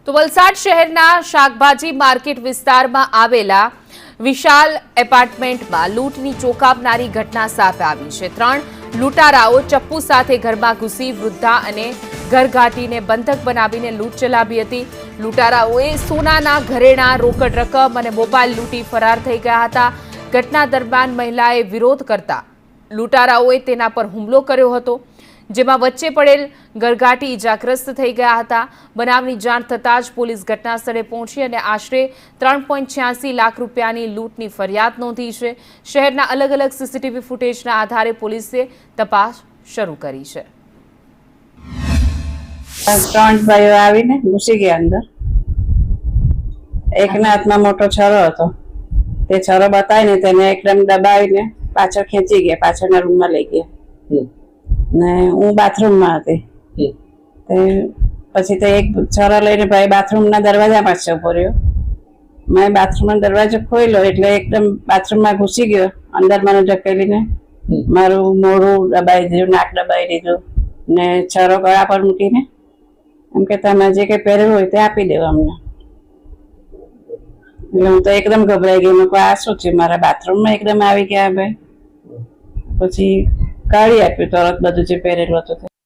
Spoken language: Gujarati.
તો વલસાડ શહેરના શાકભાજી માર્કેટ વિસ્તારમાં આવેલા વિશાલ એપાર્ટમેન્ટમાં લૂંટની ચોંકાવનારી ઘટના સામે આવી છે। 3 લૂંટારાઓ ચપ્પુ સાથે ઘરમાં ઘૂસી વૃદ્ધા અને ઘરઘાટીને બંધક બનાવીને લૂંટ ચલાવી હતી। લૂંટારાઓએ સોનાના ઘરેણાં, રોકડ રકમ અને મોબાઈલ લૂંટી ફરાર થઈ ગયા હતા। ઘટના દરમિયાન મહિલાએ વિરોધ કરતા લૂંટારાઓએ તેના પર હુમલો કર્યો હતો, જેમાં વચ્ચે પડેલ ઘરઘાટી ઇજાગ્રસ્ત થઈ ગયા હતા। બનાવની જાણ થતાં જ પોલીસ ઘટના સ્થળે પહોંચી અને આશરે 3.86 લાખ રૂપિયાની લૂંટની ફરિયાદ નોંધી છે। શહેરના અલગ અલગ સીસીટીવી ફૂટેજના આધારે પોલીસે તપાસ શરૂ કરી છે। 3 ભાઈઓ આવીને ઘૂસી ગયા અંદર। એકના હાથમાં મોટો છરો હતો, તે છરો બતાવીને તેને એકદમ દબાવીને પાછળ ખેંચી ગયા, પાછળના રૂમમાં લઈ ગયા ને હું બાથરૂમમાં હતી। પછી તે એક છરો લઈને ભાઈ બાથરૂમના દરવાજામાં જ ઉભો રહ્યો। મેં બાથરૂમનો દરવાજો ખોલ્યો એટલે એકદમ બાથરૂમમાં ઘૂસી ગયો। અંદર મને ધકેલીને મારું મોઢું દબાવી દીધું, નાક દબાવી દીધું ને છરો ગળા પર મૂકીને એમ કે તમે જે કંઈ પહેરેલું હોય તે આપી દેવા અમને। એટલે હું તો એકદમ ગભરાઈ ગઈ। મેં આ શું છે, મારા બાથરૂમમાં એકદમ આવી ગયા ભાઈ। પછી કાઢી આપ્યું તરત બધું જે પહેરેલું હતું।